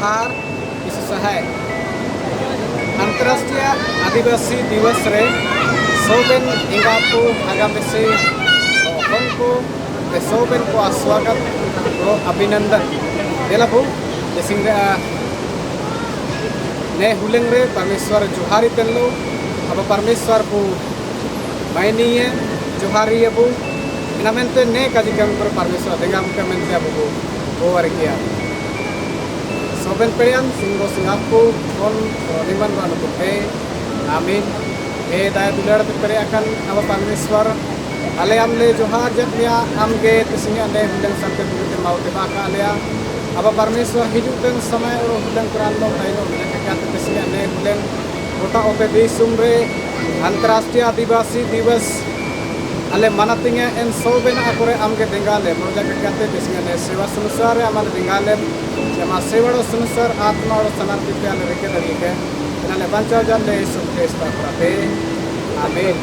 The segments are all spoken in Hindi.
जोहार इस सहाय अंतर्राष्ट्रीय आदिवासी दिवस रे सोबेन इंगा को आगामी से को सोबेन को स्वागत और अभिनंदन देलाबू जैसे ने हुलेंग रे परमेश्वर जोहारी तेलो अब परमेश्वर को मायनीय जोहारी अबू ina mente ne kaji kami per parmeswar dengan kami mente abu ko wargia soben perian singgo singapu kon liman banu ko amin daya dular te pere akan aba parmeswar ale amle johar jatnya amge tisini ande hundang sampai begitu mau te baka alea aba parmeswar hidup dan samay ro hundang quran lo taino mina kakate tisini ande hundang kota ope disumre अंतर्राष्ट्रीय आदिवासी दिवस ale manatinga en soben akore amge dengale project kate desingane seva sunusar amal dengale jama sevado sunusar atma और समर्पित ale reke dalike nale bancha jalle sukesta prate amen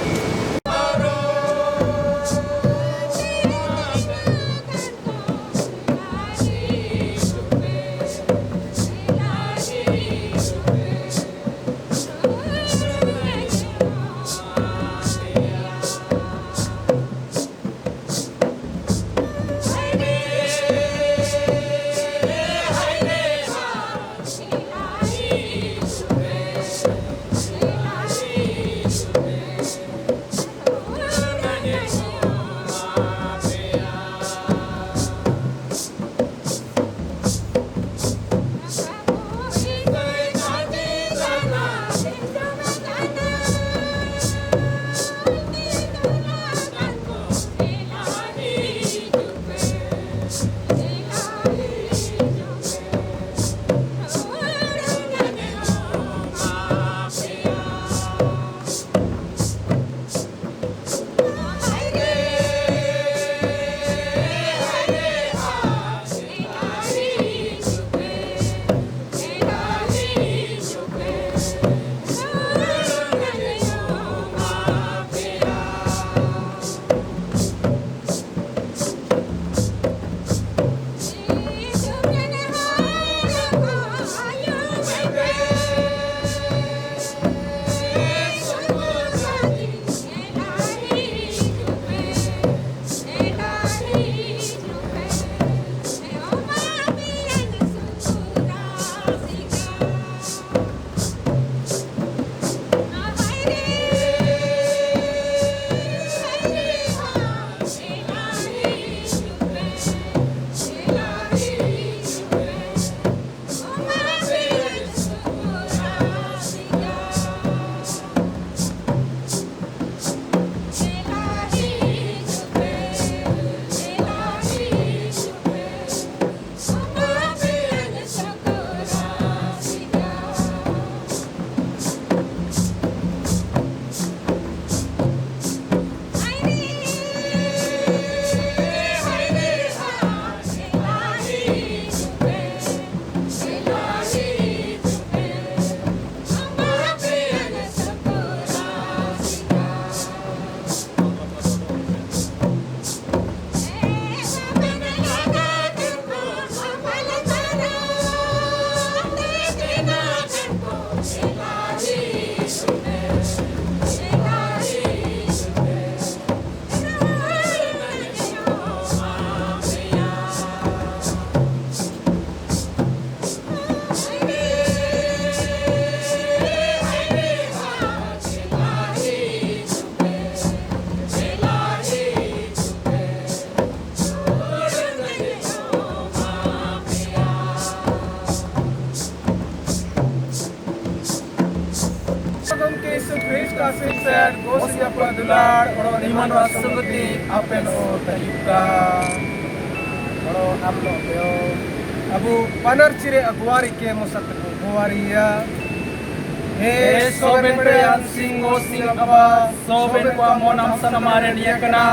Kristen, Gosia Padular, or Iman Wasungati, Apen or Tayuka, or Ablo, Abu Panar Chire Aguari came Guaria, Soben Prayan Singo Singaba, Soben Quamonam Sanamare Yakana,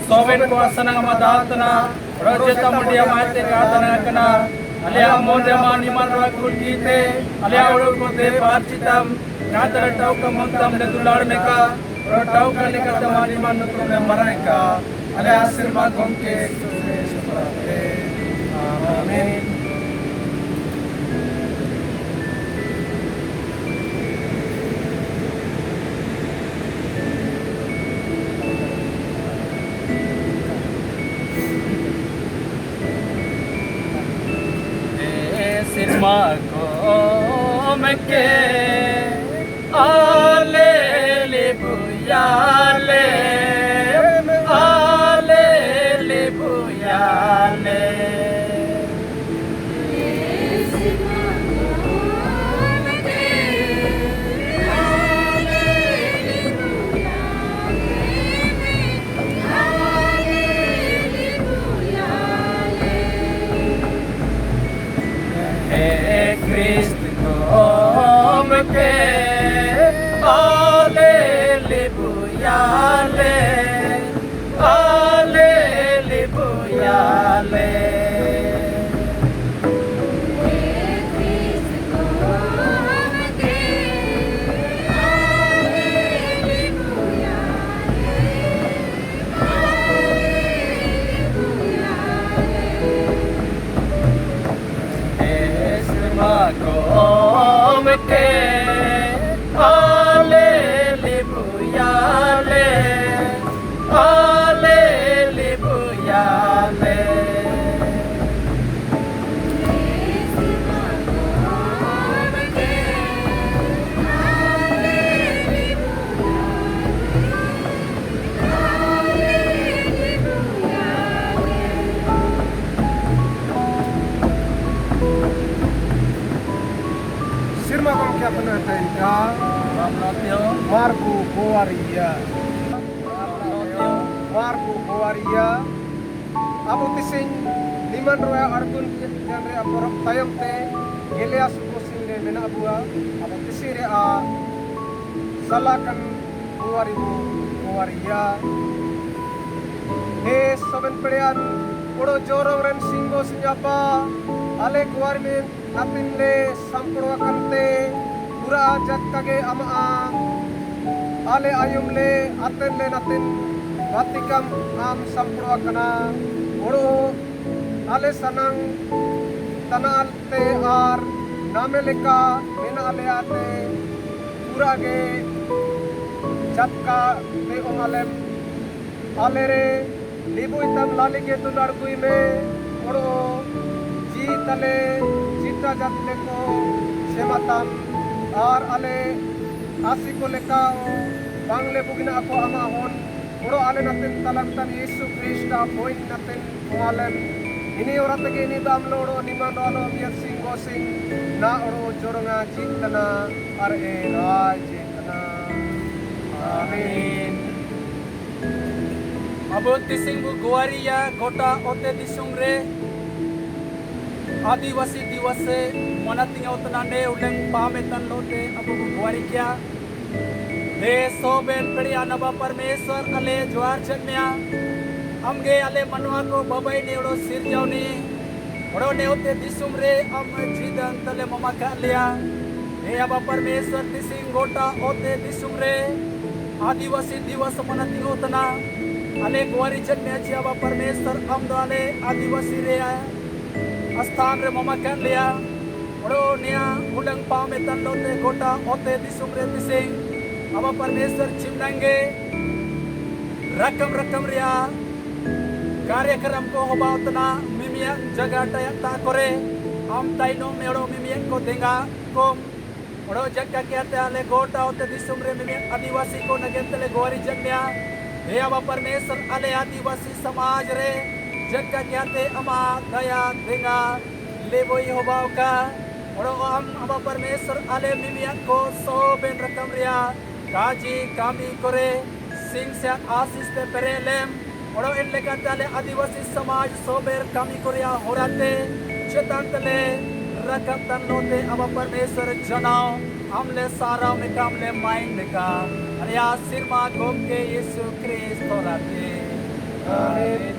Soben Quasanamadana, Rajata Mudia Mate Katanakana, Alia Mondama Niman Rakute, Alia Urukote Pachitam. Nada tahu kementam netular mereka, tahu kan mereka temani manusia mereka. Ada sirma gomke, amin. Hallelujah, hallelujah. Magom ke hallelujah, hallelujah. Sirma kong kaya penatengka Pamnotyo, Marco Boaria. pamnotyo. Marco Boaria. Abu tising liman roya argun genre aporok tayong te Elias pusing de mena abua. Abu tisire a salakan Boaria. He soben pedian podo jorong ren singgo sinyapa ale kuarmin natin le sampurwa kante pura jat kage ama ale ayum le aten le natin batikam am sampurwa kana podo ale sanang tanal te ar nameleka mena ale ate pura ge jatka te omalem alere libu itam lali ke tu largui me podo tale cita jatle ko sematam ar ale asiko leka bangle bugina ako amahon puro ale natin talantan Yesu Krista poin natin kualen ini orate ke ini damlo ni mandalo biar singgo sing na oro joronga citana ar e raj citana amin. Abot tising bu Guaria kota ote disumre आदिवासी दिवस से मनाती उतनाने उलंग पामेतन लोटे अब गुवारी क्या दे सोबेन कड़िया नबा परमेश्वर अले ज्वार जन्मया हमगे अले मनवा को बबई ने उड़ो सिर जावनी उड़ो ने उते दिसुम रे हम जीदन तले ममा का लिया हे अब परमेश्वर दिसिंग गोटा ओते दिसुम रे आदिवासी दिवस मनाती उतना अले गुवारी जन्मया जी अब परमेश्वर हम दोले आदिवासी रे स्थान रे ममा kan लिया ओड़ो निया उडंग पामेतन लोते गोटा ओते दिसुम रे दिसिंग अब परमेश्वर चिमनांगे रकम रिया कार्यक्रम को होबा उतना मिमिया जगह टयता करे हम ताइनो मेड़ो मिमिया को देंगा कोम ओड़ो जगह कहते आले गोटा ओते दिसुम रे मिमिया आदिवासी को नगेतले गोरी जन्मया हे अब परमेश्वर आले आदिवासी समाज रे जगह कहते अमा दया देंगा ले वही होबाव का और हम अब परमेश्वर आले मिमिया को सो बेन रकम रिया काजी कामी करे सिंह से आशीष पे परेलेम और इन लेकर ताले आदिवासी समाज सो बेर कामी कोरिया होराते चेतन तले रकम तन लोते अब परमेश्वर जनाओ हमले सारा में कामले माइंड का अरे या सिर मा गोम के यीशु क्रिस्ट होराते आमीन.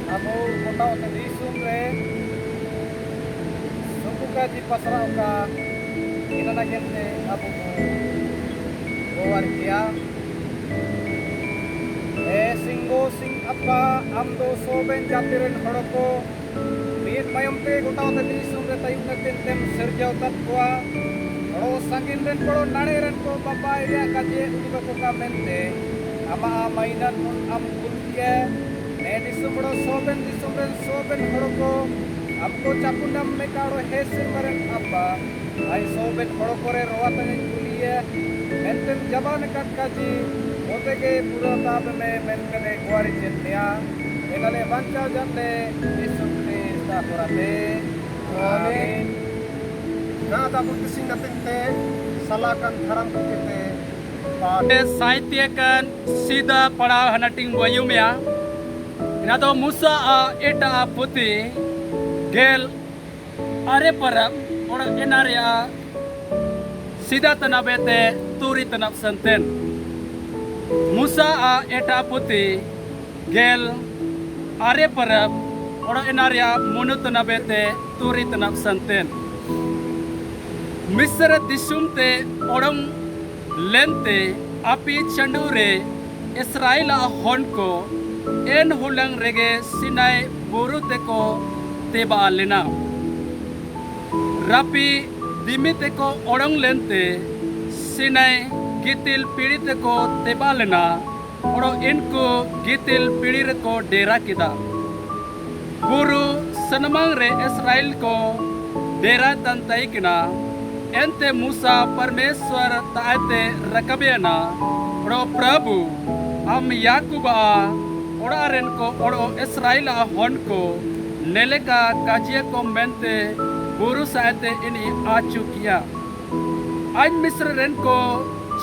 Amo kotao te disum re sukuka di pasara ka inana gente abu Boaria singgo sing apa amdo soben jatiren horoko mir mayamte kotao te disum re tayuk na tentem serjau tatwa ro sangin ren poro nane ren ko baba area kaje udiba ko ka mente ama mainan mun am kulke disumro soben horoko आपको चाकुंडम में कारो है सिमरन अब्बा आई सोबेन horoko re roatan kuliye मेंटन जबान कटकाजी होते के पूरा ताप में मेंटने गुआरी चेतिया एगले बंचा जंदे यीशु क्रिस्ट आखराते आमीन. ना तापुर किसी नतिंते salakan haram kete साहित्य kan sida पढ़ाव हनटिंग वयुम या Nado Musa a eta puti gel are parab orang enaria sida tanabete turi tanap santen Musa a eta puti gel are parab orang enaria munu tanabete turi tanap santen Misra disumte orang lente api chandure Israel honko en hulang rege Sinai buru teko teba alena rapi dimi teko orang lente Sinai gitil piri teko teba alena orang inko gitil piri reko dera kita buru senamang re Israel ko dera tantai kina ente Musa Parmeswar taate rakabiana ro Prabhu am Yakuba ora ren ko oro Israel hon ko neleka kajia ko mente buru saate ini acu kia ain Misra ren ko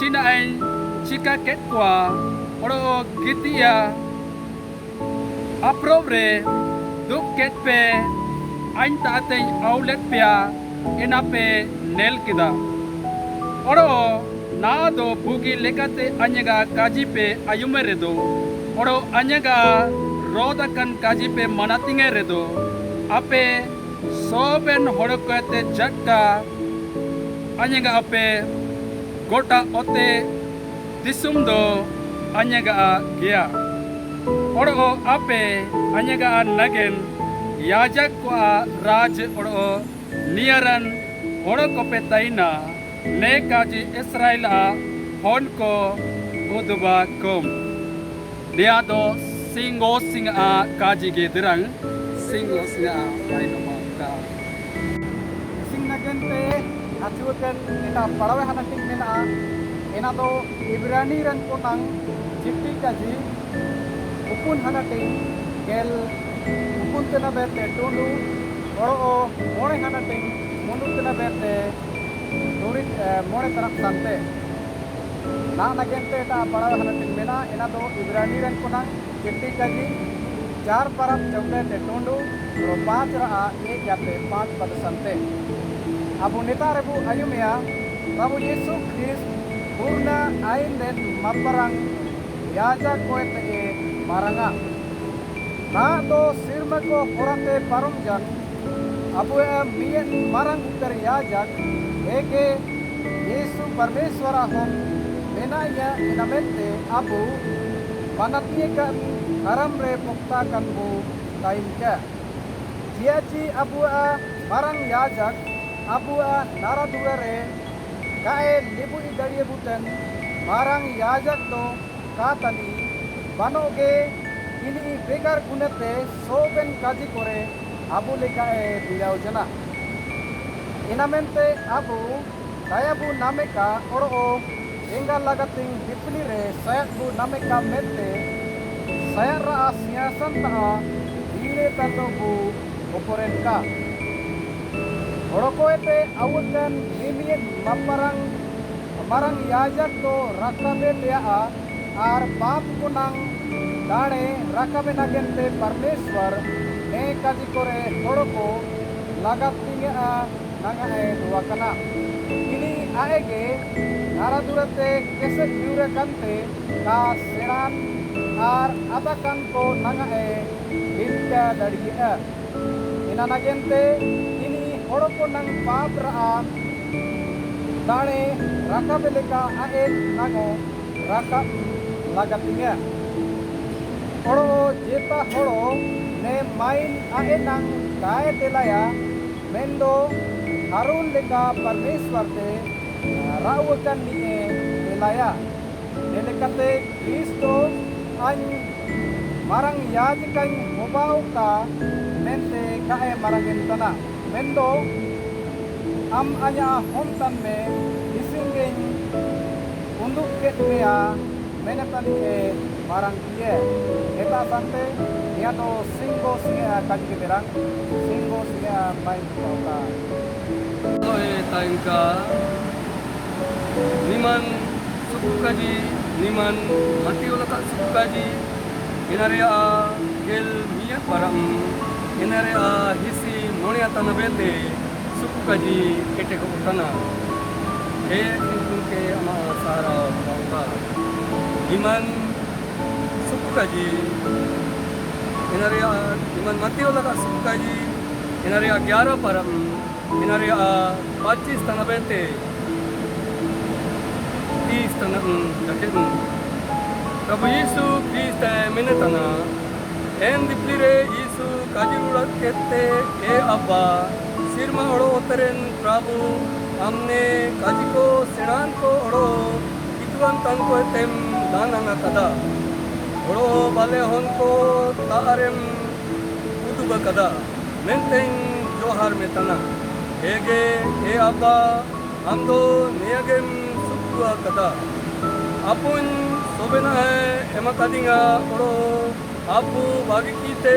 China ain chika ketwa oro gitia aprobre duk ketpe ain taate aulet pia enape nel kita oro na do bugi lekate anyaga kaji pe ayumere do oro anyaga roda kan kaji pe manatinge redo ape soben horokate jatta anyaga ape gota ote disum do anyaga gea oro ape anyaga nagen yajak ko raj oro niaran oro kope taina ne kaji Israel hon ko uduba kom dia do singo singa kaji ge dirang singo singa maino ka sing nagente acukan kita palawe hanating mena ena do Ibrani ran konang chitti kaji upun hanating gel upun tena bete tulu oro more hanating mundu tena bete turit more tarak sante na nagente ta palawe hanating mena ena do Ibrani ran konang chitti kaji चार परब चौदह ते टोंडू और 5 रहा एक याते 5 पद संते अबु नेता रेबु आयुमिया प्रभु यीशु ख्रिस्ट पूर्ण आइन den maparang yaja koete e maranga na do sirma ko horate parum jan abu mien marang utar yajak eke Yesu Parmeswara hom benaya inamente abu panatiekan haram re pokta kan bu time ka jiaji abu marang yajak abu naradura re kae libu idariye buten marang yajak do katani banoge ini begar gunate soben kaji kore abu lekae bilau jana inamente abu tayabu nameka oro enggal lagating dipli re sayat bu nameka mette saya rahasia taha dire tanto bu oporen ka oroko ete awudan nimien maparang marang yajak do rakabe tea ar pap kunang dane rakabe nagente Parmeswar ne kaji kore oroko lagatinga nanga e duakana ini aege naradurate keset jure kante ka seran ar abakan ko nanga e hinta dariya ina nagente ini horoko nang pabra dane rakabeleka aen nago rakab lagatinya oro jeta horo ne main aen nang gae telaya mendo harun leka Parmeswar te rawukan ni telaya nelekate Kristo an marang yajikan mobau ka mente kae marangin tana mendo am anya homtan me isingin unduk ket mea menatan e marang ye eta sante ya do singgo singa kaji berang singgo singa main ka oi taingka niman sukaji niman mati ulaka sukaji inarea gel mia param inarea hisi monia tanah bete suku kaji kete ko utana ke ama sara bangka iman suku kaji inaria iman mati ola ka suku kaji inaria 11 param inaria 25 tanah bete 30 tanah jaket Prabhu Yesu Krista menetana en diplire Yesu kajirurat kete e abba sirma odo oteren Prabhu हमने काजी को सेनान को ओड़ो इतवन तन को तेम दाना न कदा ओड़ो बाले होन को तारेम उदुब कदा मेंटेन जोहार में तना हेगे ए अब्बा हम दो नियगेम सुकुआ कदा अपुन सोबेना है एमा कदिंगा ओड़ो आपु बागी कीते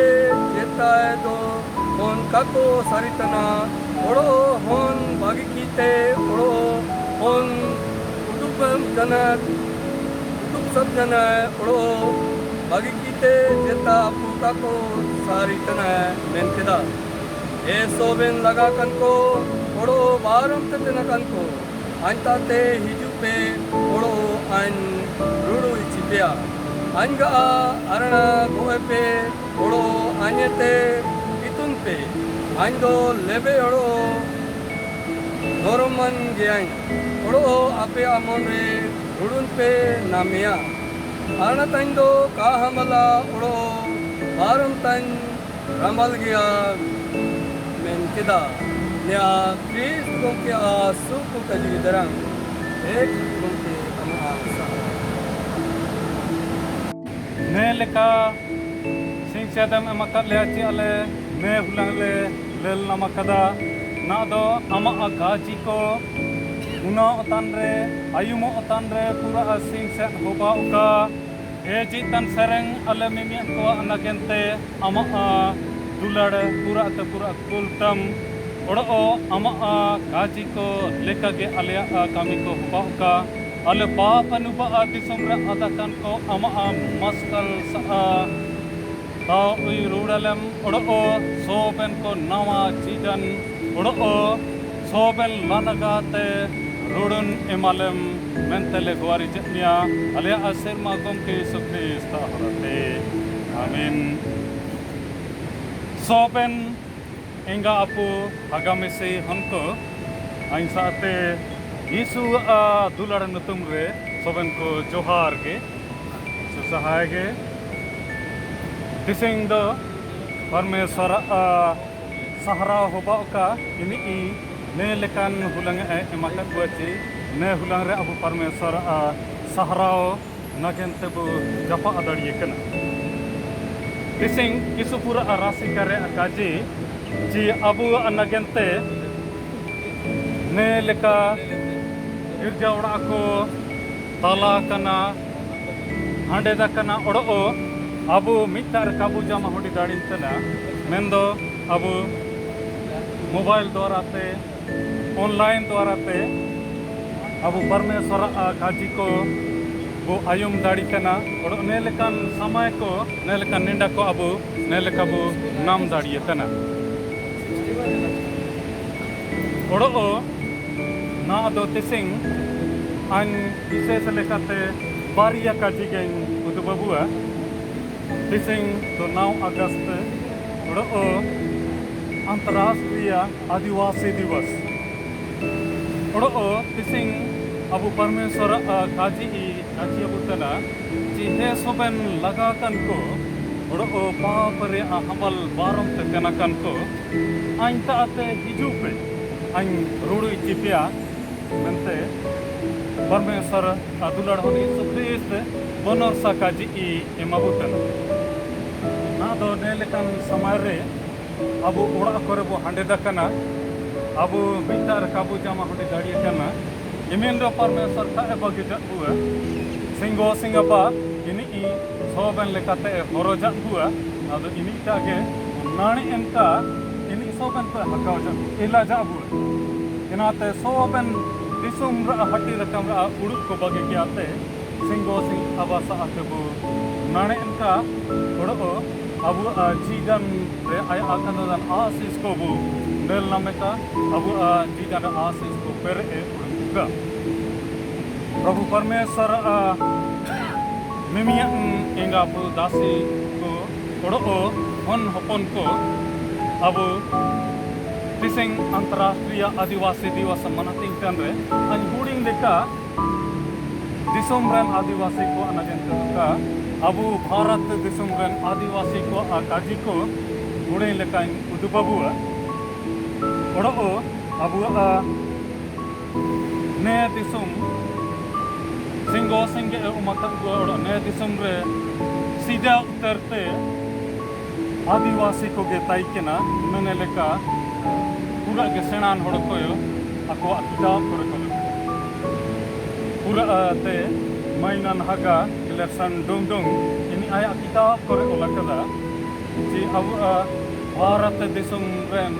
जेता है तो होन काको सारितना ओड़ो होन बागी कीते ओड़ो होन उदुप सब जना ओड़ो बागी कीते जेता आपु काको सारितना मेन केदा ए सोबेन लगा कन को ओड़ो बारम तेना कन को अंता ते हिजु पे ओड़ो अन रुडु चिपिया अनगा अरणा गोए पे ओड़ो आनेते इतुन पे आंदो लेबे ओड़ो नोरमन गयां ओड़ो आपे आमोन रे रुडुन पे नामिया आना तंदो काहमला ओड़ो बारम तन रमल गया मेन किदा न्या क्रिस्त गोंके सुख कजी दरंग एक गोंके अमा ने लेका Singh Sedam एमाकad leaci ale ne hulang le lel namakada na do ama agaji ko una otan re ayumo otan re pura sing set hoba uka e jitan sereng ale mimian ko anakente ama dulad pura te pura kultam odo ama gaji ko leka ge ale kami ko hoba uka ale paap anuba disum re adakan ko ama maskal sa tau ui rudalem odo soben ko nawa cidan odo soben lanagate rudun emalem mentele guari jetnia ale asir magom ke sukrista harate amin soben enga apu agame se hanko ain saate Yesu dular nutum re soben ko johar ge susahay ge Dising do Parmeswara sahara hoba ka ini ne lekan hulang emakat buaci ne hulang re abu Parmeswara sahara nagen tebu japa adari kana Dising isu pura rasi kare akaji ji abu anagente ne leka irja ora ko tala kana hande da kana odo abu mitar kabu jama hodi darin tena mendo abu mobile dwara te online dwara te abu Parmeswara kaji ko bu ayum dari kana odo nelekan samay ko nelekan ninda ko abu nelekabu nam dari tena odo na ado tising an bises lekate baria kaji gen udu babua Dising to 9 August odo अंतर्राष्ट्रीय आदिवासी दिवस ओडो तिसिंग अबु परमेश्वर काजी अबु तना चिहे सोबेन लगा कन को ओडो पाप रे हमल बारम ते कना कन को आइन ताते हिजु पे आइन रुडु चिपिया मनते परमेश्वर दुलड़ होनी सुक्रिस्त बनर सा काजी एमाबु तना ना दो नेलकन समय रे abu ora kore bo hande dakana abu bitar kabu jama hodi dadi kana imendro Parmeswar ka bagi jabua singo singapa ini soben lekate horoja bua ado ini tage nani enka ini soben pa hakaw ja ila jabu inate soben disum ra hatti rakam ra uduk ko bagi kyate singo sing abasa akabu nani enka odo abu jidan re ay akan dan asis ko bu nel nameka abu jidan asis ko per uruga Prabhu Parmeshwar mimiya enga bu dasi ko odo hon hopon ko abu Tising Antarashtriya Adivasi Divas manating tanre an huding deka disomran Adivasi ko anagen ka abu Bharat disomran Adivasi ko kaji ko huding lekain udubabu odo abu ne disom singo singe umakan ko odo ne disomre sida utarte Adivasi ko ge taikena mene leka पूरा के सेनान हड़ को ako kitab ko पूरा ते mainan haga election dong ini aya kitab ko olakada ji abu bharat disum ren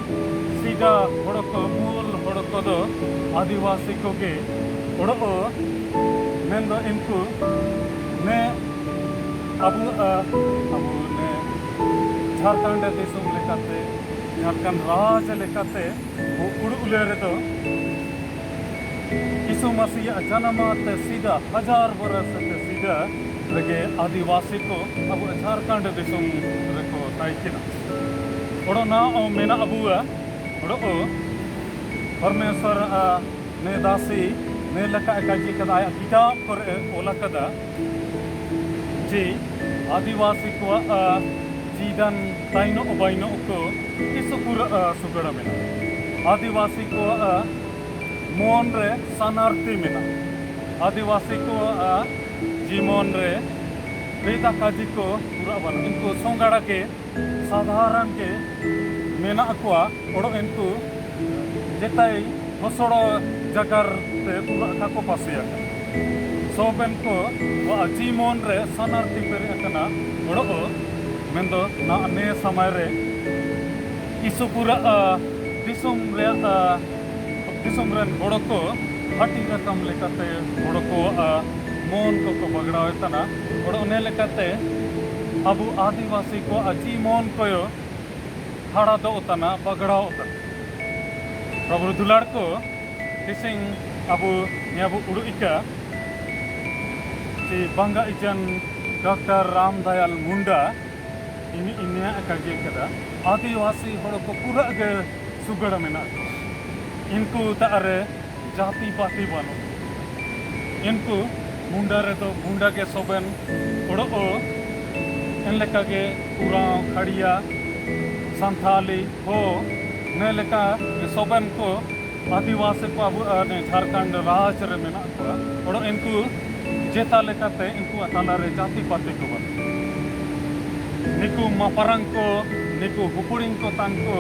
sida hड़ ko mul hड़ ko do adivasi ko ge odo mendo inku ne abu ne Jharkhand disum lekate Jharkhand राज लेकाते उड़े तो यीशु मसीह जन्मात सीधा 1000 बरस सीधा लगे आदिवासी को अब झारखंड दिसम रखो ताइकिना ओडो ना ओ मेना अबुआ ओडो परमेश्वर ने दासी ने लका काजी कदा किताब पर ओला कदा जी आदिवासी को jidan taino obaino ko isupura sugada mena आदिवासी को mon re sanarti mena आदिवासी को जीवन रे बेटा काजी को पूरा बन इनको सोंगाड़ा के साधारण के मेना अक्वा ओडो इनको जेताई हसोड़ो जगर ते पूरा kako pasiya सोबेन को वा जीवन रे sanarti पेरे अकना ओडो mendo na ane समय रे isu pura disum ren hड़ को hati rakam lekate hड़ को mon ko bagड़ा तना hड़ ने lekate abu आदिवासी को aji mon koyo hara do तना bagड़ा तना प्रभु दुलार को tising abu ni abu udu ika si bangga ijan Dr. Ramdayal Munda ini kaji kada आदिवासी हड़ को पूरा के सुगड़ मेना इनको तारे जाति पाति बनो इनको मुंडा रे तो मुंडा के सोबन हड़ इन लेका के पूरा खड़िया संथाली हो ने लेका सोबन को आदिवासी को अब झारखंड राज रे मेना हड़ इनको जेता लेकाते इनको ताला रे जाति पाति को बनो निकु मापारंग को निकु हुपुरिंग को तांको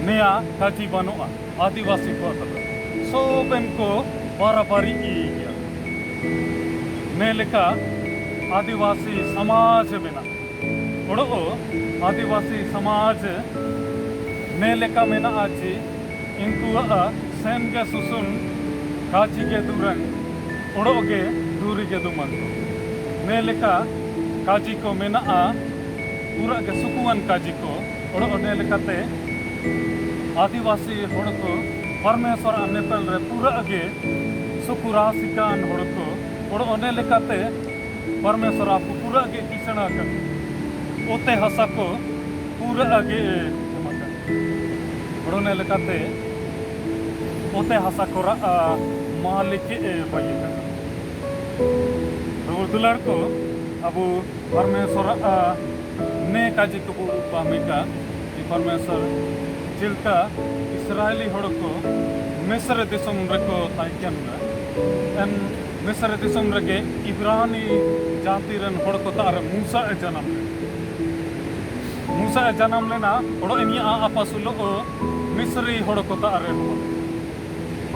नया काजी बनुआ आदिवासी को अतला सोबेन को बाराबारी इया ने लेका आदिवासी समाज मेना ओडो आदिवासी समाज ने लेका मेना आजी इनको सेन के सुसुन काजी के दुरंग ओडो के दूरी के दुमन ने लेका काजी को मेना पूरा के सुकुआन काजी को ओडो ने लेकाते आदिवासी हड़ को परमेश्वर नेपल रे पूरा के सुकुरासिकान हड़ को ओडो ने लेकाते परमेश्वर आप पूरा के किसना कर ओते हसा को पूरा के ओडो ने लेकाते ओते हसा को मालिक बाई कर दुलार को अबु परमेश्वर ने काजी को पामिका परमेश्वर चिल्का इसराइली हड़ को मिस्र दिसम रको ताइकन एन मिस्र दिसम रगे इब्रानी जाति रन हड़ को तार मूसा जन्म लेना हड़ इनिया आपसुलो मिस्री हड़ को तार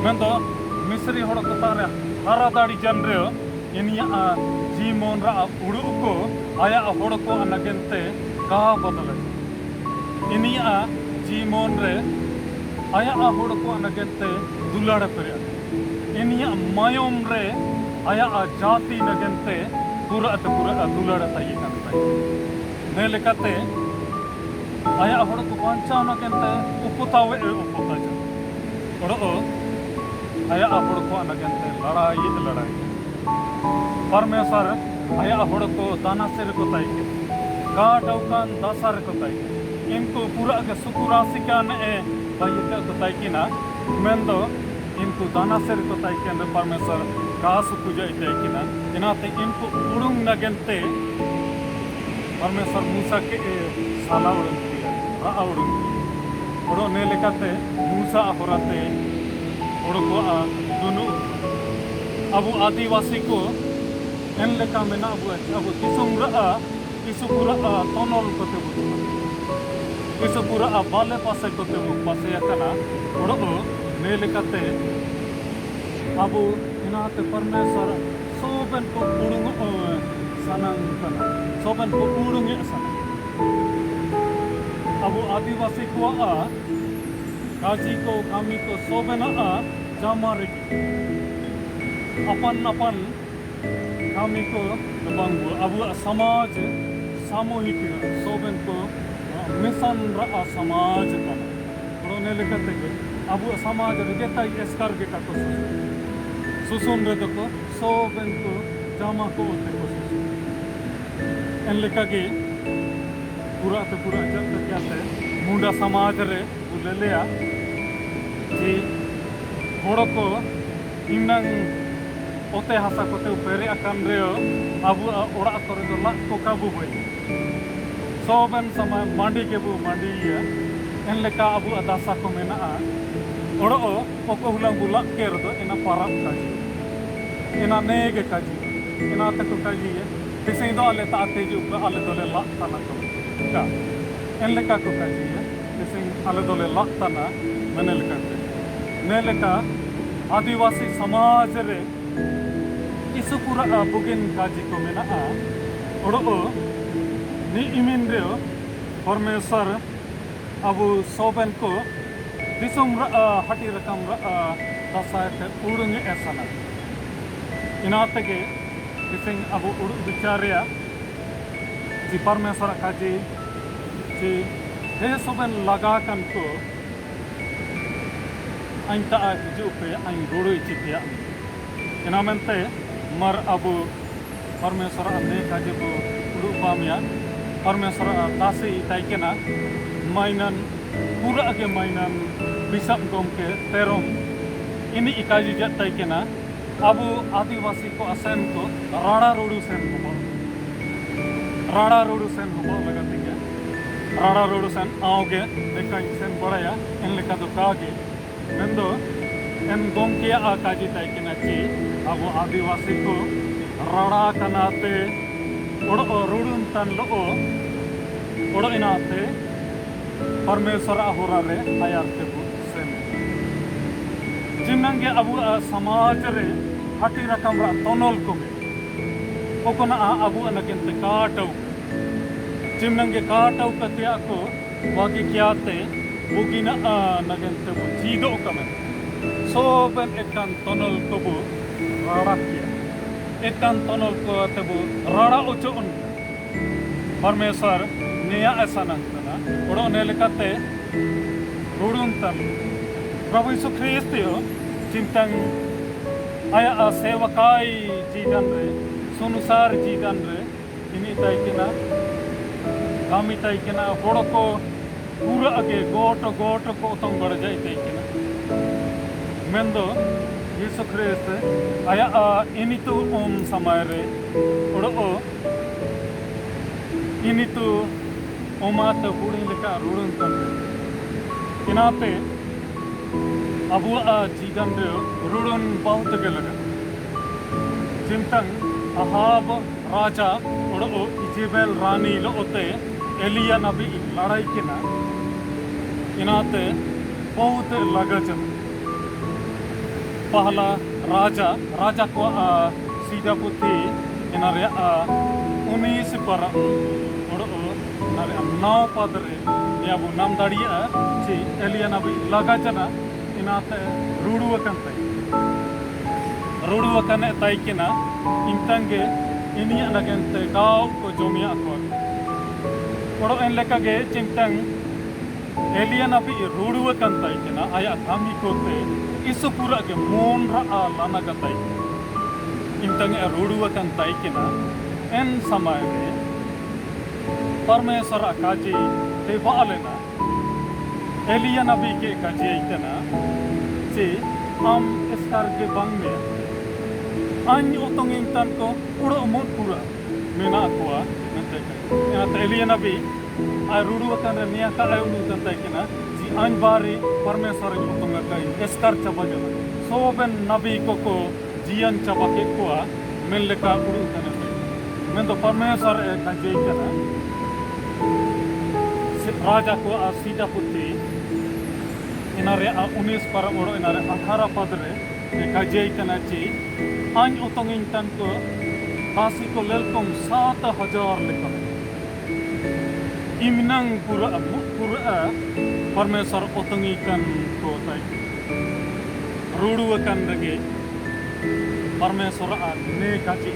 मेंदो मिस्री हड़ को तार हारा दाड़ी जन रे इनिया जीमोन रा उड़ू को आया हड़ को अनगेंते का बदले इनिया जीमोन रे आया हड़ को अनगेंते दुलाड़ पेरे इनिया मायोम रे आया जाति नगेंते पूरा दुलाड़ ताई ne lekate aya hor ko bancau na kente uputawe uputaja oro aya hor ko na kente ladai परमेश्वर आया हड़ को दाना से को ताइके का डौकान दासा रे को ताइके इनको पूरा के सुकुरासी का ने भाई का को ताइके ना मेंदो इनको दाना से को ताइके ने परमेश्वर का सुकुजा ताइके ना इनाते इनको उड़ुंग नगनते परमेश्वर मूसा के साला उड़ुंग किया रा उड़ुंग ओरो ने लेकाते मूसा होराते ओरो को दुनु अबु आदिवासी को en leka mena abu kisum raa kisupura tonol kote butuna kisupura bale pase kote bu pase yakana odo ne lekate abu inate परमेश्वर soben ko urung sanang kana soben ko urung sana abu आदिवासी को काजी को kami को sobena jamare अपन kami ko bangbu abu समाज सामूहिक सोबन को मिशन रा समाज kana उन्होंने लिखा थे कि abu समाज रिजेता एस्कार के का सुसुन रे तो सोबन को जामा को होते को एन लिखा कि पूरा जब तक क्या थे मुंडा समाज रे ले लिया कि होड़ो को इमनंग ओते हासा कोते पेरे अकान रे अबु ओड़ा करे दो ला को काबू होय सोबन समय मांडी के बु मांडी एन लेका अबु अदासा को मेना ओड़ो ओको हुला बुला के रदो एना पाराम काजी एना नेगे काजी एना तक काजी तिसे दो आले ताते जो आले दोले ला तना को का एन लेका को काजी तिसे आले दोले ला तना मने लेका ने लेका आदिवासी समाज रे इसुपुरा बुगिन काजी को मेना ओड़ो नि इमिन रे परमेश्वर अबु सोबन को दिसुम हटी रकम दसायते उड़ुंगे ऐसा इनाते के दिसिंग अबु उड़ विचारिया जी परमेश्वर काजी जी हे सोबन लगा कन को आइंता हिजू पे आइन रोडो चिपिया इना मेंते मर अबु परमेश्वर ने काजे को उड़ु पामिया परमेश्वर दासी ताइकेना माइनन पूरा के माइनन बिसम गोम के तेरोम इनी इकाजी जत ताइकेना अबु आदिवासी को असेन को राड़ा रोडू सेन हो लगती है राड़ा रोडू सेन आओगे देखा सेन बड़ाया इन लेका तो कागे नंदो एन गोम के आकाजी ताइकेना ची अब आदिवासी को राड़ा कनाते ओड़ो रुड़ुन तन लो ओड़ो इनाते परमेश्वर होरा रे आयाते बु सेन जिमनंगे अबु समाज रे हटी रकम रा तोनल को में ओकोना अबु अनकेंते काटौ जिमनंगे काटौ कतिया को वागी क्याते बुगिना नगेंते बु चीदो कमे सोबन एकान तोनल को बु राड़ा किया एकान तोनल को तबु राड़ा उचोन परमेश्वर नेया ऐसा नंतना ओड़ो ने लेकाते रुड़ुन तन प्रभु यीशु ख्रीस्त चिंतन आया सेवकाई जीवन रे सुनुसार जीवन रे इनी ताइकेना कामी ताइकेना होड़ो को पूरा अगे गोट को उतंग बढ़ जाए ताइकेना मेंदो यीशु ख्रीस्त आया इनितु ओम समय रे ओड़ो इनितु ओमात हुड़ी लेका रुड़न तन इनाते अबु जीवन रे रुड़न बहुत के लगा चिंतन अहाब राजा ओड़ो इजेबेल रानी लो ओते एलिया नबी लड़ाई केना इनाते बहुत लगा जब पहला राजा को सीधा पुथी इनारे 19 पर ओड़ो नारे 9 पद रे या बु नाम दाड़िया ची एलिया नबी लगा जना इनाते रुड़ुवकने ताइकेना इंतंगे इनिया नगेंते गाव को जोमिया को Oro en leka ge cingtang alien api ruduwa kantai kena aya kami kote isu pura ge mon ra lana kantai intang ruduwa kantai kena en samay re परमेश्वर काजी देवा लेना एलियन अभी के काजी इतना से हम इस कार के बंग में अन्य उतंग इंसान को पूरा उम्र पूरा मेना कुआ नंते यहाँ तो एलियन अभी आय रूडू अकन निया का आय उन्हें तंते किना जी अन्य बारी परमेश्वर उतंग का इस कार चबा जला सोबन नबी को जियन चबा के कुआ मिल लेका उड़ू तने में तो परमेश्वर काजी इतना राजा को सीधा पुत्री इनारे 19 para oro inare 18 padre kajai kana chi an utong intan ko kasi ko lelkom 7000 lekam imnang pura परमेश्वर utong ikan ko tai rudu akan lagi परमेश्वर ने kaji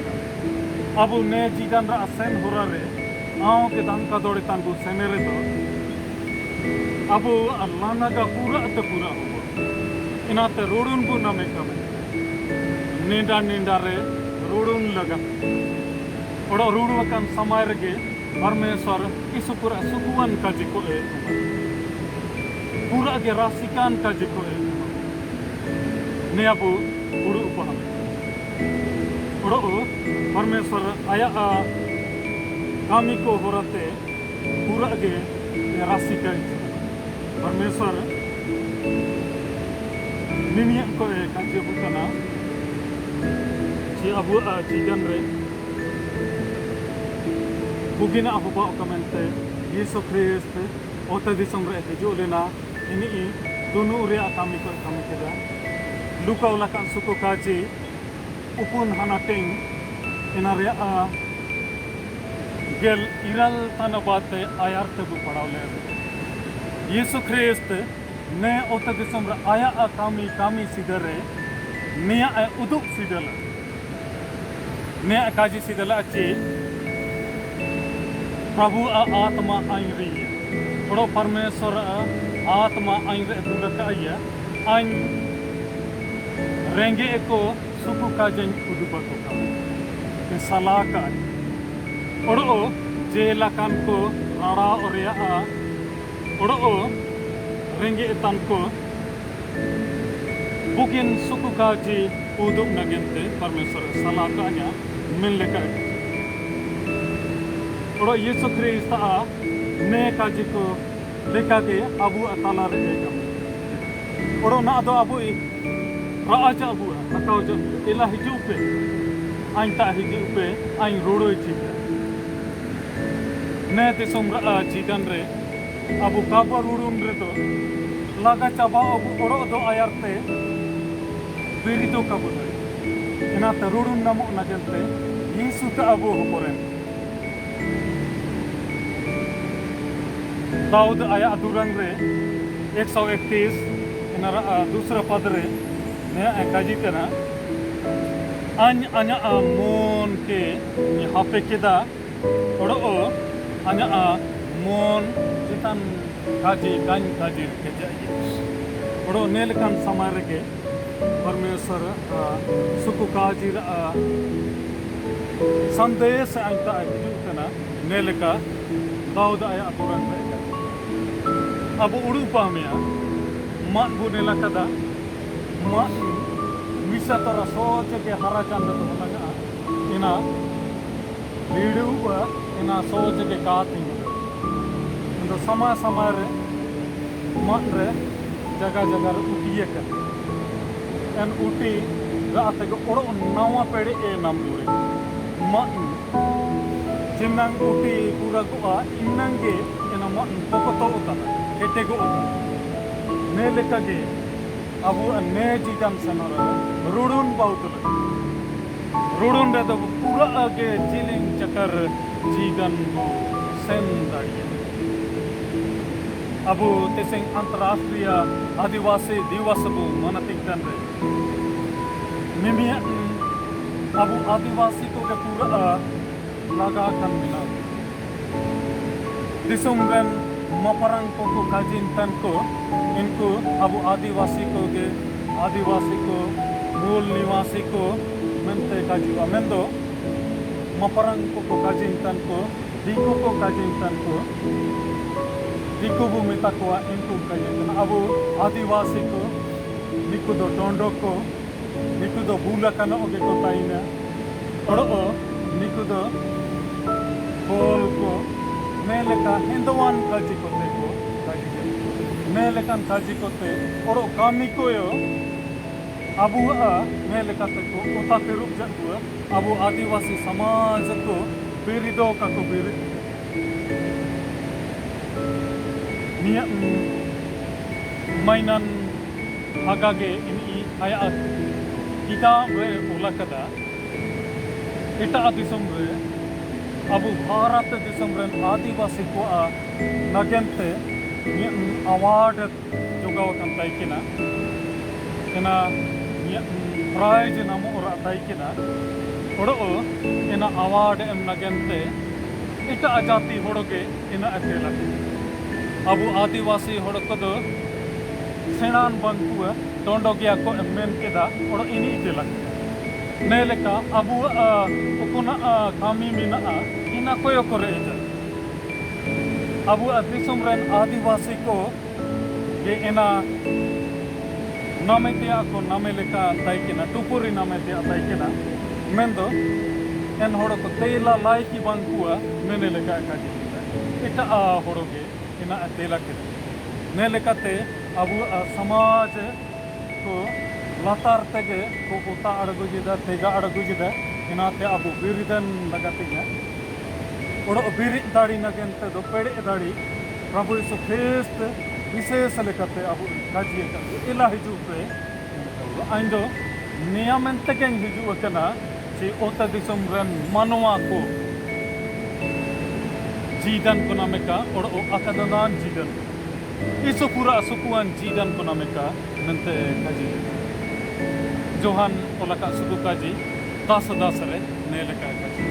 abu ne jidan ra asen horare आओ के दान का दौड़े तांगु सेनेरे तो अब अल्लाह ना का पूरा हुआ इनाते रोडुन को नामे कमे निंदा रे रोडुन लगा ओडो रोडु अकन समय रगे परमेश्वर इस पूरा सुकुवन का जिको है पूरा के राशिकान का जिको है ने अब उड़ु उपहम ओडो परमेश्वर आया kami ko horate pura ge rasi kai परमेश्वर निमिया को काजे बुतना ci abu ci ganre bugina abu ba kamente Yesus Kristus ota di somre te jolena ini tunu ure kami keda luka ulakan suku kaji upun hanateng inare gel iral tanabate ayarte bu padawle Yesus Kristus ne ota di somre aya kami sidare nia uduk sidala ने काजी सिदला अच्छी प्रभु आत्मा आई रही है बड़ो परमेश्वर आत्मा आई रही आइन रेंगे को सुकु का जन उदुबतो का के सलाह का बड़ो जेला कान को राड़ा और या बड़ो रेंगे तन को बुकिन सुकु का जी उदुब नगेंते परमेश्वर सलाह का मिल लेकर और यीशु ख्रीस्त ने काजी को लेकर के अबू अताला रहेगा और ना तो अबू राजा अबू अकाउ जो इला हिजू पे आइन ता हिजू पे आइन रोडो चीज ने ते सोमरा चीगन रे अबू काबा रोडुन रे तो लगा चाबा अबू और दो आयरते बिरितो काबू ina terurun namu nagente Yesus ta abu hoporen Daud ayat durang re 131 ina दूसरा पद रे ने काजी तना anya mon ke यहाँ पे केदा और anya mon जितन काजी कान काजी के जाइए और नेल कान समार के परमेश्वर सुकु काजीर संदेश आइता जुतना नेलका दाऊद आया अपुरन अब उड़ूपा में मन बुनेला कदा मन मिसा तरा सोच के हरा चंद तो लगा इना लीडू इना सोच के काती इंदो समय रे मन रे जगह उठिए कर en uti raate ko oro nawa pede e namdure man jinnang uti pura ko innange ena man pokoto utana kete go ne lekage abu ne jidan sanara rudun bautul rudun de to pura age jiling chakar jidan sen dariye abu teseng अंतरराष्ट्रीय आदिवासी दिवस bu manatiktan re मिमिया अबू आदिवासी को के पूरा लगा कर मिला दिसुम रेन मपरंग को काजिन तन को इनको अब आदिवासी को मूल निवासी को मेंते काजिवा मेंदो मपरंग को काजिन तन को दिको को काजिन तन को दिको बु मिता को इनको काजिन तन अब आदिवासी को निको दो टोंडो को निको दो बुला कनो ओगे को ताइना ओड़ो निको दो बोल को मेलेका हिंदुवान काजी कोते को काजी मेलेकान काजी कोते ओड़ो कामी को यो अबु मेलेका को उता रूप जगु अबु आदिवासी समाज को बिरिदो का को बिरि निया mainan hagage ini aya kita re ulakada eta adisum re abu bharat disum ren adivasi ko nagente award jogaw kan taikina ena prize namu ora taikina odo ena award em nagente eta ajati hodoge ena atela abu आदिवासी होड़को सेनान बंकुआ टोंडोगिया को एमएन केदा और इनी इतेला नेलेका अबु उकुना कामी मिना इना कोयो करे एजा अबु दिसुम रेन आदिवासी को ये इना नामेतिया को नामेलेका ताइकिना टुपुरी नामेतिया ताइकिना मेंदो एन होड़को तेला लाइकी बंकुआ मेनेलेका काजी इटा होड़ोगे ina atela ke nelekate abu samaj ko latar tege ko kota adagujida tega adagujida inate abu biridan lagatinya odo birid dadi nagente do pede dadi prabhu isu christ wishes lekate abu kaji ka ila hiju pe aindo niyamente ken hiju kana si ota disum ran manwa ko जीदन को नामेका और अकदनान जीदन इस पूरा सुकुआन जीदन को नामेका नंते काजी जोहान ओलका सुकु काजी दास रे नेलेका काजी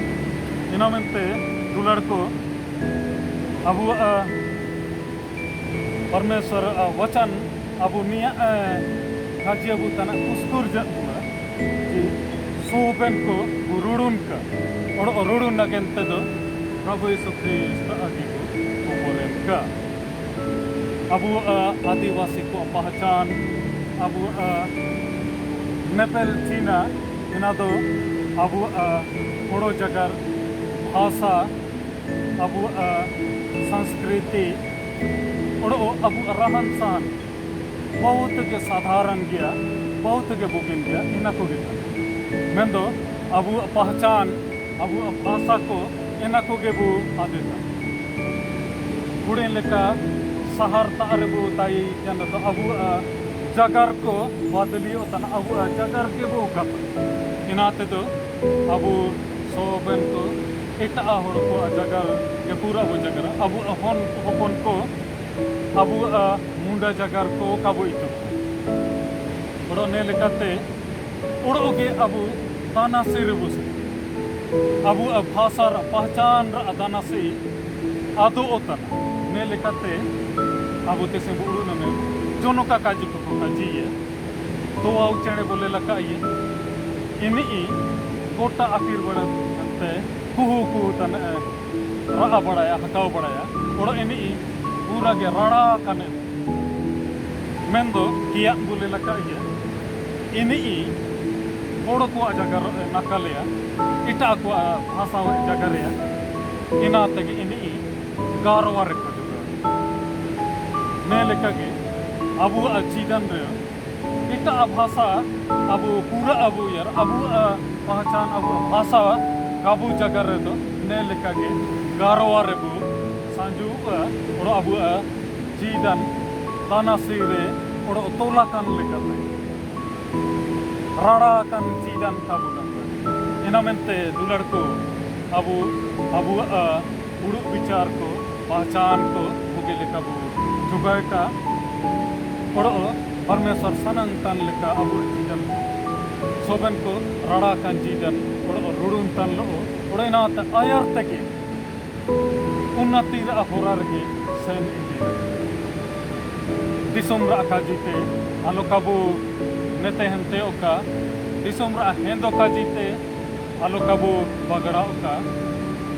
इनामेंते दुलड़ को अबु परमेश्वर वचन अबु निया काजी अबु तना कुस्कुर जपुरा कि सोबन को रुडुन का और रुडुन नगेंते दो प्रभु यीशु ख्रिस्ट आदि को बोलें का अबु आदिवासी को पहचान अबु नेपेल चीना इना दो अबु ओड़ो जगर भाषा अबु संस्कृति ओड़ो अबु रहन सहन बहुत के साधारण गया बहुत के बुकिन गया इना को गया मेंदो अबु पहचान अबु भाषा को ena ko gebu adeta kuden leka sahar tarebu tai jana to abu jagar ko badli otan abu jagar gebu kat inate to abu soben ko eta hor ko jagar ge pura bo jagar abu hon ko abu munda jagar ko kabu itu odo ne lekate odo ge abu tana sirbu Abu भाषा पहचान अदाना से आदो ओतना ने लेकाते अबु तेसे बुड़ू ने जोनो का काजी को काजी है तो आउ चेणे बोले लका ये इनी गोटा आखिर बड़ा ते कुहू तन रा बड़ाया हटाओ बड़ाया ओड़ो इनी पूरा के राड़ा कने मेंदो किया बोले लका ये इनी ओड़ो को जगर नकलिया इटा को भाषा जगर या इना तगे इनी गारवा रख ने लेके अबु जीदन रे इटा भाषा अबु पूरा अबु यार अबु पहचान अबु भाषा काबू जगर रे तो ने लेके गारवा रे बु संजू ओड़ो अबु जीदन तानासी रे ओड़ो तोला कान लेके राड़ा kan जीदन काबू ina mente दुलड़ को अबु उड़ुक विचार को पहचान को होगे लेका बु जुगाय का ओड़ो परमेश्वर सनंग तन लेका अबु जीदन सोबन को राड़ा kan जीदन ओड़ो रुडुन तन लो ओड़ो इना आयर तके unnati ra hora rege sen ini disom ra kaji te alo kabu nete hente oka disom ra hendo kaji te alo kabu bagara oka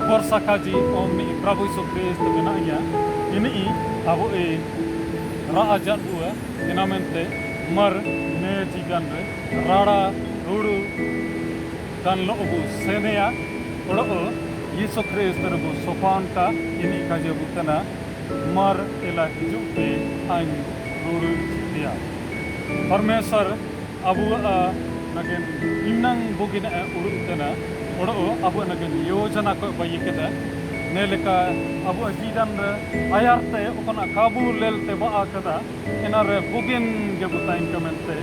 borsa kaji om mi Prabu Yesus Kristus menanya ini abu ra ajat dua inamente mar ne jigan re rara ruru dan lo obu senea oro Yesus Kristus rebu sopan ka ini kaji bukana mar ela hijuk pe ain ruru dia Parmeswar abu nagen inang bugina urut kana oro abu nagen yojana ko bayikata neleka abu ajidan ayarte okona kabu lelte ba akada enar bugin gebutain kamente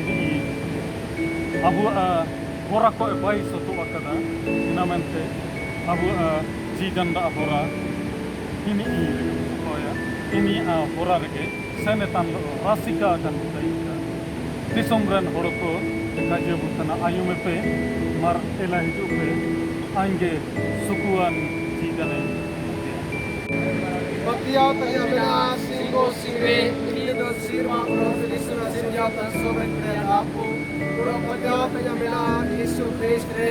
ini abu hora ko bai sotu akada inamente abu jidan da hora ini supaya ini hora rege senetan rasika dan taika disomran horoko kaje butana ayumepe mar ela hijupe angge sukuan jidane Batiao tanya bela singgo singre inido sirma uro filisuna sinjata sobre apu uro batiao tanya bela Yesu Kristre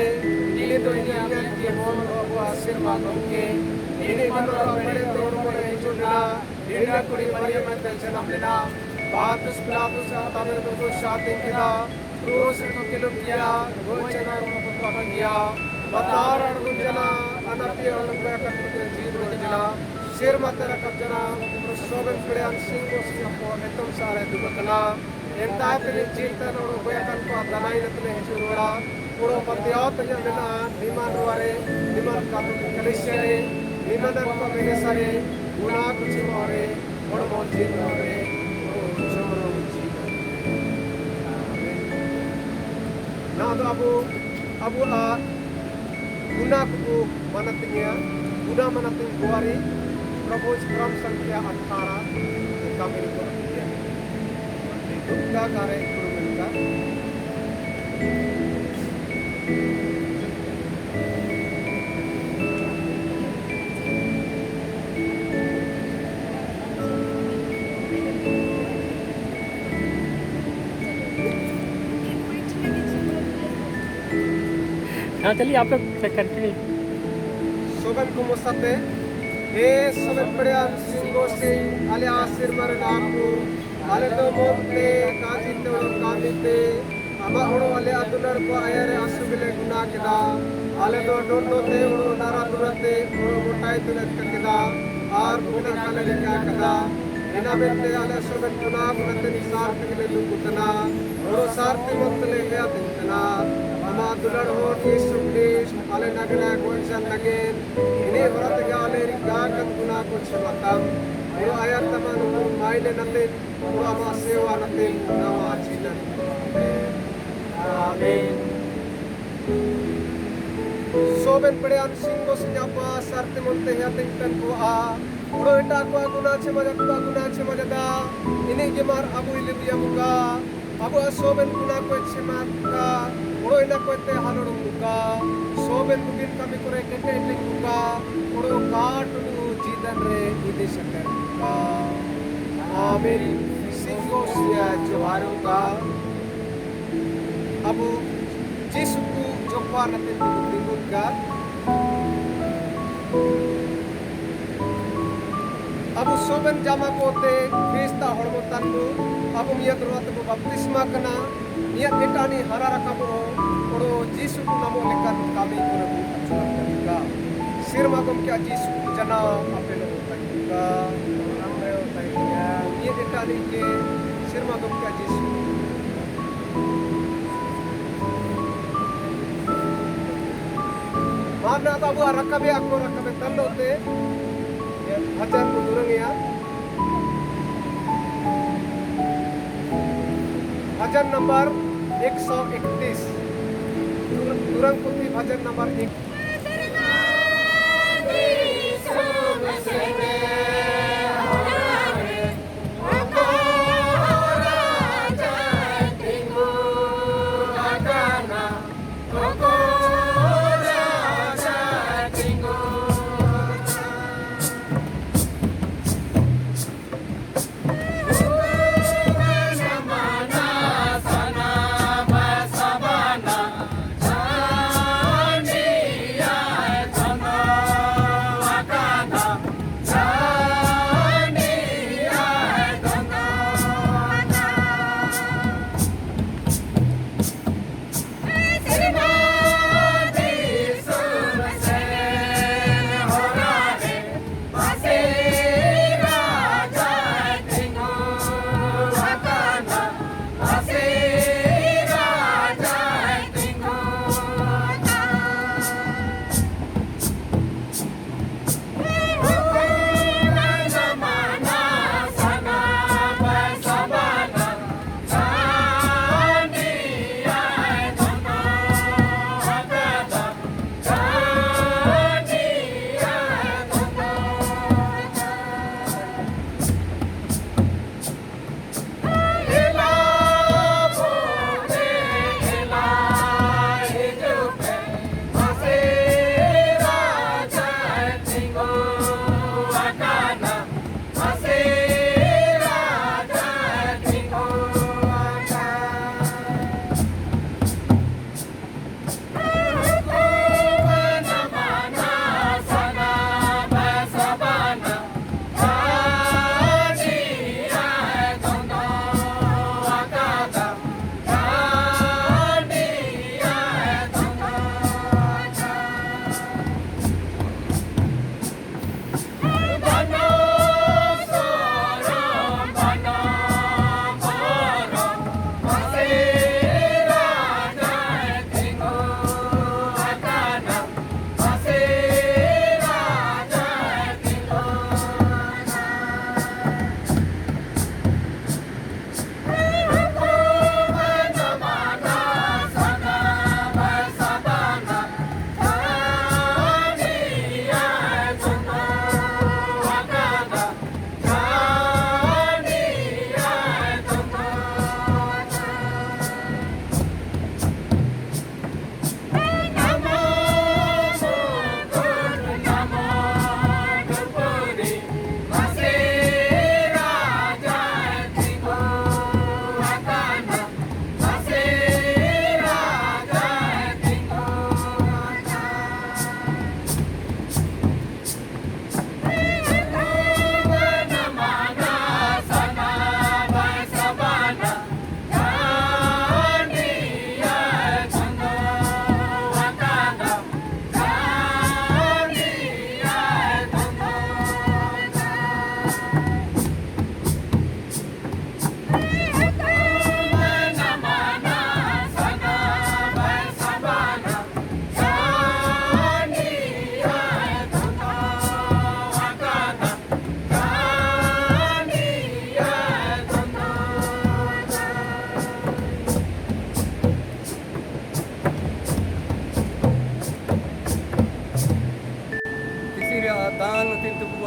inido inianya ki mono wa sirma komke ini manora pere toro pore hijuna ina kuri Maria mate janam lena Batus Pilatus tamer ko shaatin kida Terus itu kilumia gojana rumah dia batar arunjana anapi arunjana kan jiru jana shir matera kapjana soben pilihan singgo singapo etom sare dubakana entah pilih cinta noro goyakan ko danai natne hijurora puro patiao tanya mena diman ware diman kamu kalishare diman ko menesare guna kuchi more or monji more chomro Nah, abu guna kuku manatingnya, guna manating kuari, Prabu Kram Sangkya 18 kami dikurangkan. Duka kare kurunga. हाँ चलिए आप लोग continue Soben kumusate, soben pedian singgo sing ale asir maranaku, ale do monte kaji te kami te, ama oro ale adunar ko ayare asubile guna kida, ale do dondo te oro nara durate oro motai tulet kida, ar guna kale kya kida, ina bente ale soben guna gunate nisar kile lukutana, oro sarti montele kya tintana. Ama dular ho Yesu Kristus ale nagana konsan nagen ini berat gale rigakan guna kutsamatam uro ayat taman maile natin uro ama sewa natin nawa jinan amen soben pedian singgo sinyapa sarti monte yating tan ko uro ita ko guna chemajada ini gemar abu ilibia muka abu soben guna ko chemata uro ina ko te halorung muka soben bugin kami kore kete ling muka uro kaatunu jidan re idi sakar muka amen singgo sia joharuka abu jisuku jopar natin dibuktikan ka abu soben jama kote Krista hormotanmu abu miyat ruat bu baptisma kana niat etani harara kamu oro Yesus namo lekan kami kurabu acuka sirma kom kya Yesus jana apelo taika amreo taika niat etani ke sirma kom kya Yesus mana tabu rakabe aku rakabe tandote hajar ko durang ya bhajan number 131 durang putih bhajan number 1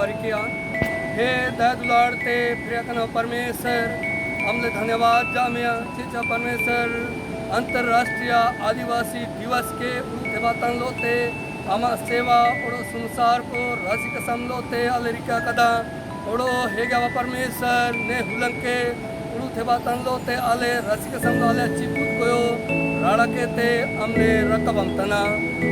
गुहारी किया। हे दया दुलारते प्रियकन परमेश्वर हमले धन्यवाद जामिया चिचा परमेश्वर अंतरराष्ट्रीय आदिवासी दिवस के उल्थेबातन लोते अमा सेवा ओड़ो संसार को राशिक समलोते अमेरिका कदा ओड़ो हेगा परमेश्वर ने हुलंके उल्थेबातन लोते आले राशिक समलो आले चिपुत कोयो राड़ा के ते हमने रकबम तना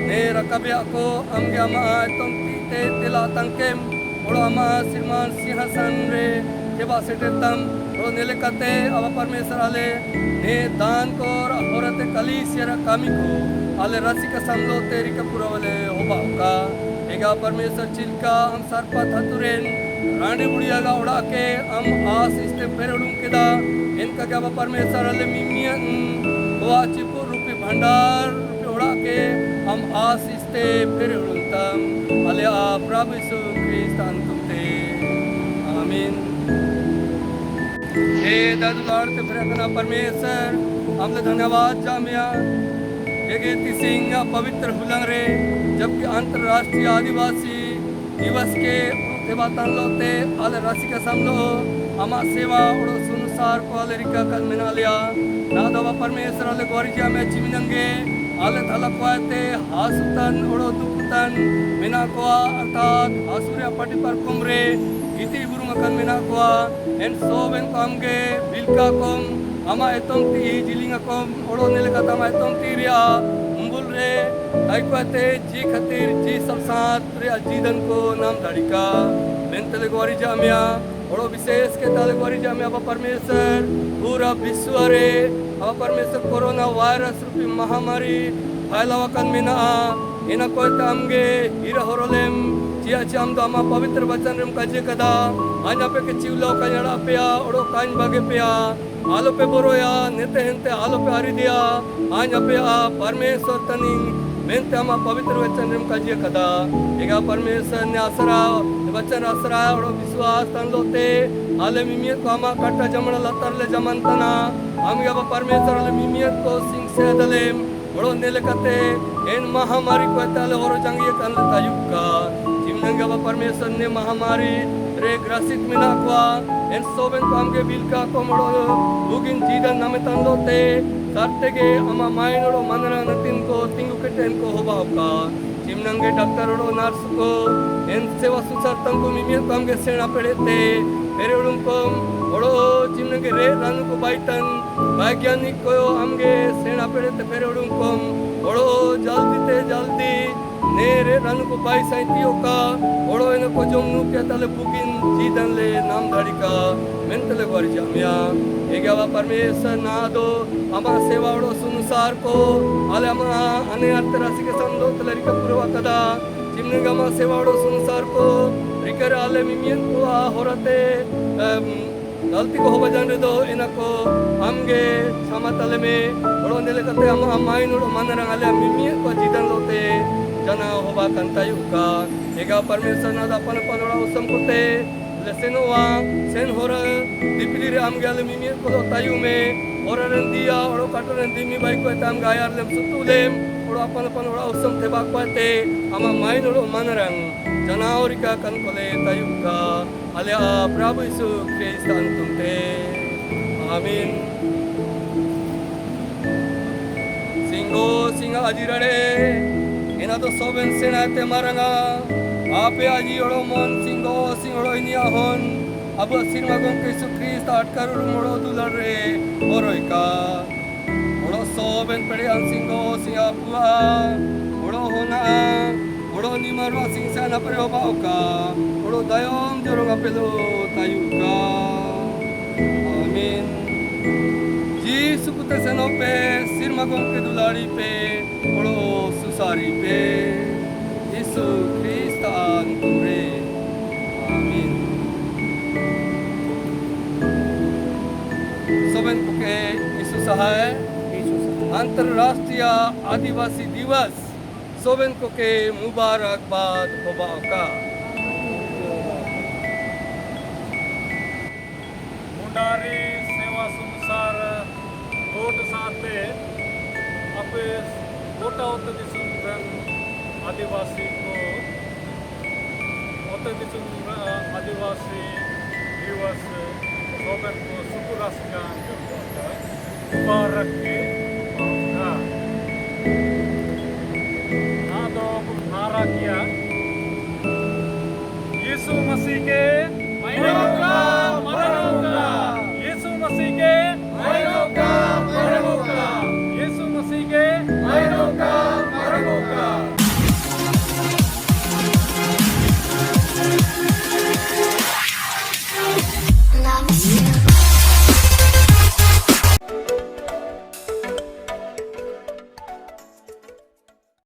ने रकबिया को हमगे अमा तुम पीते तिला तंकेम ओड़ो अमा श्रीमान सिंहासन रे केबा सेटेतम ओड़ो नेलेकते अब परमेश्वर आले ने दान को औरते कलीसियर कामी को आले रसिक समलो तेरी के पुरवले होबा का एगा परमेश्वर चिलका हम सरपा थतुरेन रानी बुढ़िया का उड़ा के हम आस इस्ते पेरुडुं केदा इनका क्या परमेश्वर आले मिमियन हुआ चिपुर रूपी भंडार रूपी उड़ा के हम आस इस्ते पेरुडुं तम आले आ प्रभु यीशु ख्रिस्तान तुमते आमीन। हे दादुलार्थ प्रियकना परमेश्वर हमले धन्यवाद जामिया हेगे सिंह पवित्र हुलंग रे जबकि अंतरराष्ट्रीय आदिवासी दिवस के देवातन लोते आले राशिका समलो अमा सेवा उड़ो सुनसार को आले रिका कल मिना लिया ना दवा परमेश्वर आले गोरिजा में चिमिनंगे आले थला क्वाते हासुतन उड़ो दुकुतन मिना कोआ अर्थात हासुरिया पटी पर कुमरे इति बुरुंग कल मिना कोआ एन सोवेन कामगे बिलका कोम अमा एतों ती जिलिंग कोम ओड़ो नेले कता मा एतों ती रिया उम्बुल रे आइक्वाते जी खतिर जी सबसात रे अजीदन को नाम धड़िका मेंतले गोरी जामिया ओड़ो विशेष के ताले गोरी जामिया अब परमेश्वर पूरा विश्व रे अब परमेश्वर कोरोना वायरस रूपी महामारी फैलावा कन मिना इना कोई तामगे हीरा होरोलेम चिया चाम दो अमा पवित्र वचन रेम काजे कदा आजा पे के चिवलो कजड़ा पेया ओड़ो कान बागे पेया आलो पे बोरोया नेते हेंते आलो पे हरी दिया आजा पे आ परमेश्वर तनी मेंते अमा पवित्र वचन रेम काजे कदा एगा परमेश्वर ने आसरा वचन आसरा ओड़ो विश्वास तन लोते आले मिमियत को अमा काटा जमण लतर ले जमंतना हम या परमेश्वर आले मिमियत को सिंह से दलेम ओड़ो नेले कते इन महामारी को ताले और जंगिए कन तायुका जिमनंगा परमेश्वर ने महामारी रे ग्रसित मिना क्वा इन सोबेन को हमके बिलका को मोड़ो बुगिन जीदन नामे तंदोते सार्तेगे अमा माइनोड़ो मनरा नतिन को तिंगु केटेन को होबा होका जिमनंगे डॉक्टर ओड़ो नर्स को इन सेवा सुसर तंगु मिमियत को हमके सेना पड़ेते फेरे उड़ुं को ओड़ो जिमनंगे रे रानु को बाइटन वैज्ञानिक को हमगे सेना पड़ेते फेरे उड़ुं को ओड़ो जल्दी ते जल्दी नेरे रानु को बाई साइतियो का ओड़ो इन को जोमनु के तले बुगिन जीदन ले नाम धाड़िका मेंतले गोरी जामिया एगावा परमेश्वर ना दो अमा सेवा ओड़ो सुनसार को आले अमा अने अर्तराशि के संदो तले रिका पुरवा कदा जिमने गमा सेवा ओड़ो सुनसार को रिकर आले मिमियन को आ होरते गलती को होबा जान रे दो इनको हमगे समातले में ओड़ो नेले कते अमा माइन ओड़ो मनरंग आले मिमियन को जीदन लोते जना होबा कंतायु का एगा परमेश्वर ना अपन अपन ओड़ा उसम कोते लेसेनोवा सेन होर दिपली रे आम गेल मिमियत को तायु में और रंदिया ओड़ो काटरन दिमी बाई को ताम गायार लेम सुतुलेम ओड़ो अपन अपन ओड़ा उसम थे बाक पाते अमा माइन ओड़ो मनरंग जनावरिका कन कोले तायु का आले प्रभु यीशु ख्रिस्तान तुमते आमीन। सिंगो सिंगा अजिरड़े इना तो सोबेन सेना ते मारंगा आपे आजी ओड़ो मन सिंगो सिंगड़ो इनिया होन अब सिरमा गम के सुख्रिस्त अटकर मोड़ो दुलर रे ओरोइका ओड़ो सोबेन पड़े अन सिंगो सिया पुआ ओड़ो होना ओड़ो निमरवा सिंग सेना परे बाउका ओड़ो दयोम जोरोगा पेलो तायुका आमीन। जी सुकुते सेनो पे सिरमा गम के दुलारी पे ओड़ो सुसारी पे यीशु ख्रिस्तान तुमरे आमीन। सोबेन पुके यीशु सहाय अंतरराष्ट्रीय आदिवासी दिवस सोबेन को के मुबारकबाद होबा का मुंडारी सेवा संसार गोट साथे अपे गोटा होते दिसुन आदिवासी को नोते दिसुम आदिवासी दिवस सोबन को सुकुरासकान मुबारक आदो नारा किया यीशु मसीह के